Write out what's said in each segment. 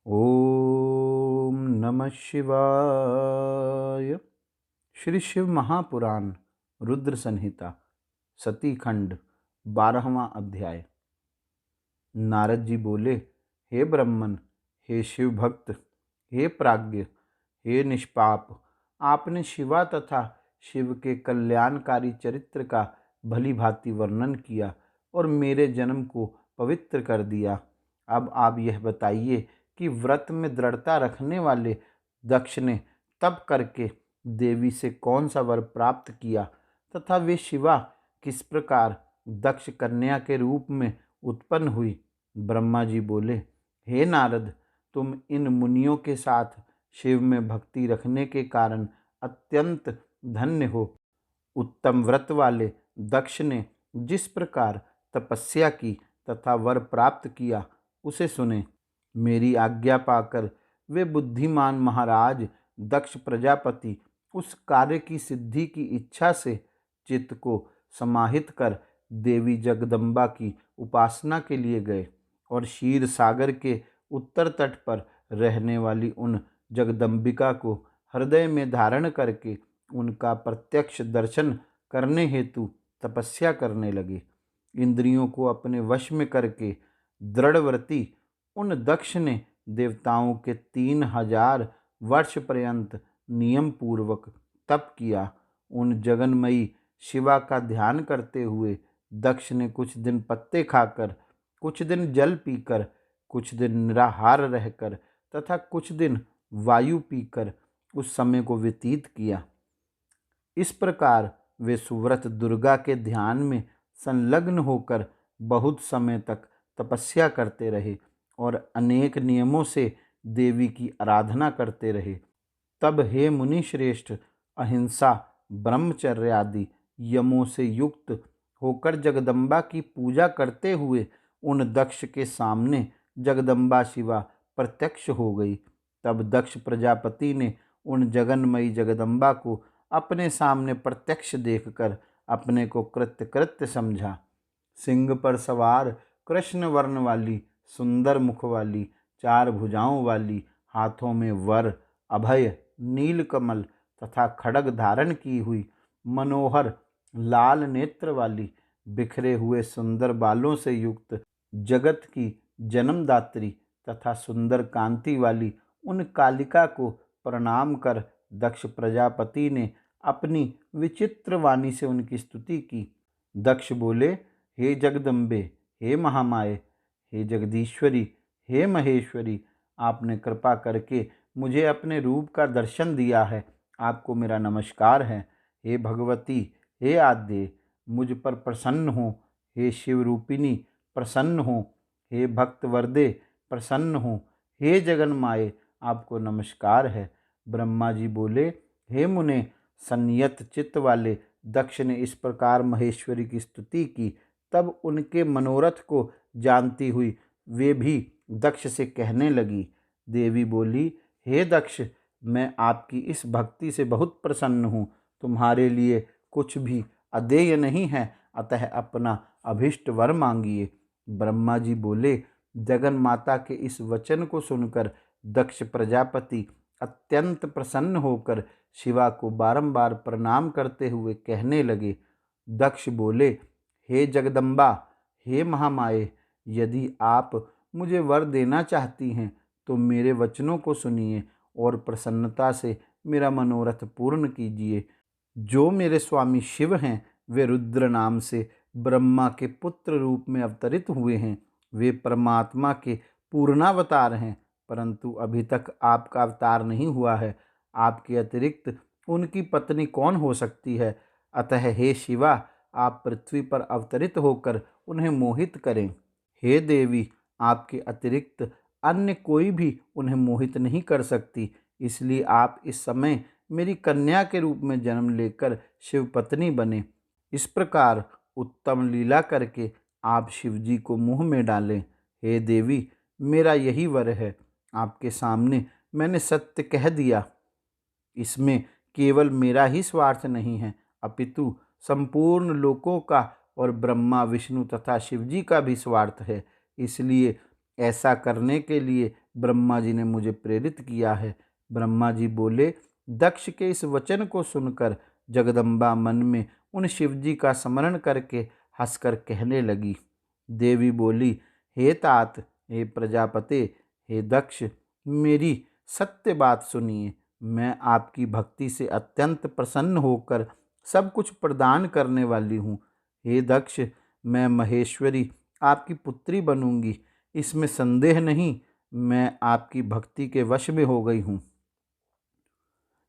ओम नमः शिवाय। श्री शिव महापुराण रुद्र संहिता सती खंड 12वां अध्याय। नारद जी बोले, हे ब्रह्मन, हे शिव भक्त, हे प्राज्ञ, हे निष्पाप, आपने शिवा तथा शिव के कल्याणकारी चरित्र का भली भांति वर्णन किया और मेरे जन्म को पवित्र कर दिया। अब आप यह बताइए कि व्रत में दृढ़ता रखने वाले दक्ष ने तप करके देवी से कौन सा वर प्राप्त किया तथा वे शिवा किस प्रकार दक्ष कन्या के रूप में उत्पन्न हुई। ब्रह्मा जी बोले, हे नारद, तुम इन मुनियों के साथ शिव में भक्ति रखने के कारण अत्यंत धन्य हो। उत्तम व्रत वाले दक्ष ने जिस प्रकार तपस्या की तथा वर प्राप्त किया उसे सुने। मेरी आज्ञा पाकर वे बुद्धिमान महाराज दक्ष प्रजापति उस कार्य की सिद्धि की इच्छा से चित्त को समाहित कर देवी जगदम्बा की उपासना के लिए गए और क्षीर सागर के उत्तर तट पर रहने वाली उन जगदम्बिका को हृदय में धारण करके उनका प्रत्यक्ष दर्शन करने हेतु तपस्या करने लगे। इंद्रियों को अपने वश में करके दृढ़व्रती उन दक्ष ने देवताओं के 3000 वर्ष पर्यंत नियम पूर्वक तप किया। उन जगन्मयी शिवा का ध्यान करते हुए दक्ष ने कुछ दिन पत्ते खाकर, कुछ दिन जल पीकर, कुछ दिन निराहार रहकर तथा कुछ दिन वायु पीकर उस समय को व्यतीत किया। इस प्रकार वे सुव्रत दुर्गा के ध्यान में संलग्न होकर बहुत समय तक तपस्या करते रहे और अनेक नियमों से देवी की आराधना करते रहे। तब हे मुनि श्रेष्ठ, अहिंसा, ब्रह्मचर्य आदि यमों से युक्त होकर जगदम्बा की पूजा करते हुए उन दक्ष के सामने जगदम्बा शिवा प्रत्यक्ष हो गई। तब दक्ष प्रजापति ने उन जगन्मयी जगदम्बा को अपने सामने प्रत्यक्ष देखकर अपने को कृत्य समझा। सिंह पर सवार कृष्ण वर्ण वाली, सुंदर मुख वाली, 4 भुजाओं वाली, हाथों में वर, अभय, नीलकमल तथा खड्ग धारण की हुई, मनोहर लाल नेत्र वाली, बिखरे हुए सुंदर बालों से युक्त, जगत की जन्मदात्री तथा सुंदर कांति वाली उन कालिका को प्रणाम कर दक्ष प्रजापति ने अपनी विचित्र वाणी से उनकी स्तुति की। दक्ष बोले, हे जगदम्बे, हे महामाये, हे जगदीश्वरी, हे महेश्वरी, आपने कृपा करके मुझे अपने रूप का दर्शन दिया है। आपको मेरा नमस्कार है। हे भगवती, हे आद्य, मुझ पर प्रसन्न हो। हे शिव रूपिणी, प्रसन्न हो। हे भक्त वरदे, प्रसन्न हो। हे जगन्माये, आपको नमस्कार है। ब्रह्मा जी बोले, हे मुने, संयत चित्त वाले दक्ष ने इस प्रकार महेश्वरी की स्तुति की। तब उनके मनोरथ को जानती हुई वे भी दक्ष से कहने लगी। देवी बोली, हे दक्ष, मैं आपकी इस भक्ति से बहुत प्रसन्न हूँ। तुम्हारे लिए कुछ भी अदेय नहीं है, अतः अपना अभिष्ट वर मांगिए। ब्रह्मा जी बोले, जगन माता के इस वचन को सुनकर दक्ष प्रजापति अत्यंत प्रसन्न होकर शिवा को बारंबार प्रणाम करते हुए कहने लगे। दक्ष बोले, हे जगदम्बा, हे महामाये, यदि आप मुझे वर देना चाहती हैं तो मेरे वचनों को सुनिए और प्रसन्नता से मेरा मनोरथ पूर्ण कीजिए। जो मेरे स्वामी शिव हैं वे रुद्र नाम से ब्रह्मा के पुत्र रूप में अवतरित हुए हैं। वे परमात्मा के पूर्णावतार हैं, परंतु अभी तक आपका अवतार नहीं हुआ है। आपके अतिरिक्त उनकी पत्नी कौन हो सकती है? अतः हे शिवा, आप पृथ्वी पर अवतरित होकर उन्हें मोहित करें। हे देवी, आपके अतिरिक्त अन्य कोई भी उन्हें मोहित नहीं कर सकती, इसलिए आप इस समय मेरी कन्या के रूप में जन्म लेकर शिव पत्नी बने। इस प्रकार उत्तम लीला करके आप शिवजी को मुँह में डालें। हे देवी, मेरा यही वर है। आपके सामने मैंने सत्य कह दिया। इसमें केवल मेरा ही स्वार्थ नहीं है, अपितु संपूर्ण लोकों का और ब्रह्मा, विष्णु तथा शिवजी का भी स्वार्थ है। इसलिए ऐसा करने के लिए ब्रह्मा जी ने मुझे प्रेरित किया है। ब्रह्मा जी बोले। दक्ष के इस वचन को सुनकर जगदम्बा मन में उन शिवजी का स्मरण करके हंसकर कहने लगी। देवी बोली, हे तात, हे प्रजापते, हे दक्ष, मेरी सत्य बात सुनिए। मैं आपकी भक्ति से अत्यंत प्रसन्न होकर सब कुछ प्रदान करने वाली हूँ। हे दक्ष, मैं महेश्वरी आपकी पुत्री बनूंगी, इसमें संदेह नहीं। मैं आपकी भक्ति के वश में हो गई हूँ।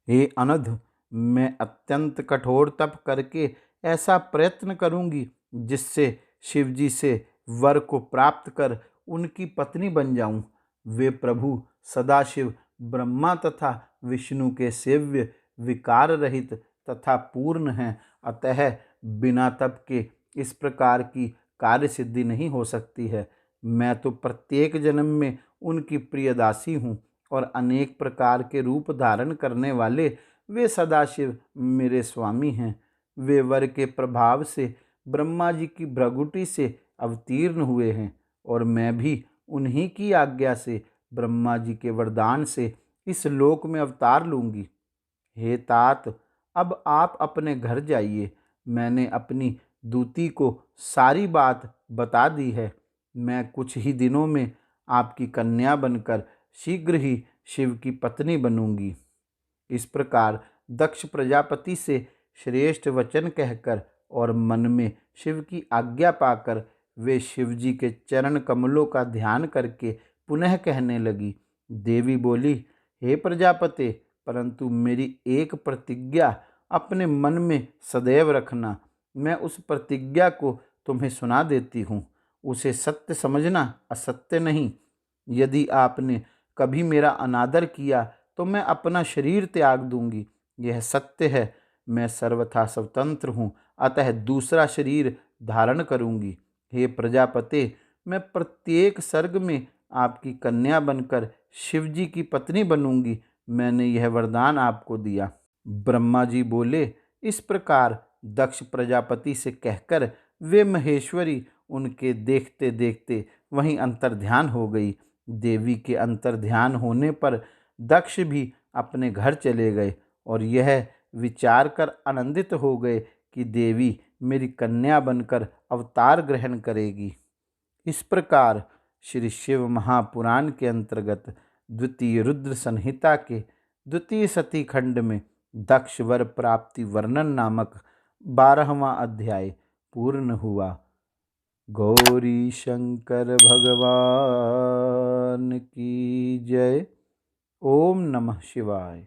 हे अनध, मैं अत्यंत कठोर तप करके ऐसा प्रयत्न करूंगी जिससे शिवजी से वर को प्राप्त कर उनकी पत्नी बन जाऊं। वे प्रभु सदाशिव ब्रह्मा तथा विष्णु के सेव्य, विकार रहित तथा पूर्ण हैं। अतः बिना तप के इस प्रकार की कार्य सिद्धि नहीं हो सकती है। मैं तो प्रत्येक जन्म में उनकी प्रिय दासी हूँ और अनेक प्रकार के रूप धारण करने वाले वे सदाशिव मेरे स्वामी हैं। वे वर के प्रभाव से ब्रह्मा जी की भ्रगुटी से अवतीर्ण हुए हैं और मैं भी उन्हीं की आज्ञा से ब्रह्मा जी के वरदान से इस लोक में अवतार लूंगी। हे तात, अब आप अपने घर जाइए। मैंने अपनी दूती को सारी बात बता दी है। मैं कुछ ही दिनों में आपकी कन्या बनकर शीघ्र ही शिव की पत्नी बनूंगी। इस प्रकार दक्ष प्रजापति से श्रेष्ठ वचन कहकर और मन में शिव की आज्ञा पाकर वे शिव जी के चरण कमलों का ध्यान करके पुनः कहने लगी। देवी बोली, हे प्रजापते, परंतु मेरी एक प्रतिज्ञा अपने मन में सदैव रखना। मैं उस प्रतिज्ञा को तुम्हें सुना देती हूँ। उसे सत्य समझना, असत्य नहीं। यदि आपने कभी मेरा अनादर किया तो मैं अपना शरीर त्याग दूंगी। यह सत्य है। मैं सर्वथा स्वतंत्र हूँ, अतः दूसरा शरीर धारण करूंगी। हे प्रजापते, मैं प्रत्येक सर्ग में आपकी कन्या बनकर शिवजी की पत्नी बनूंगी। मैंने यह वरदान आपको दिया। ब्रह्मा जी बोले। इस प्रकार दक्ष प्रजापति से कहकर वे महेश्वरी उनके देखते देखते वहीं अंतर्ध्यान हो गई। देवी के अंतर्ध्यान होने पर दक्ष भी अपने घर चले गए और यह विचार कर आनंदित हो गए कि देवी मेरी कन्या बनकर अवतार ग्रहण करेगी। इस प्रकार श्री शिव महापुराण के अंतर्गत द्वितीय रुद्र संहिता के द्वितीय सती खंड में दक्ष वर प्राप्ति वर्णन नामक 12वां अध्याय पूर्ण हुआ। गौरी शंकर भगवान की जय। ओम नमः शिवाय।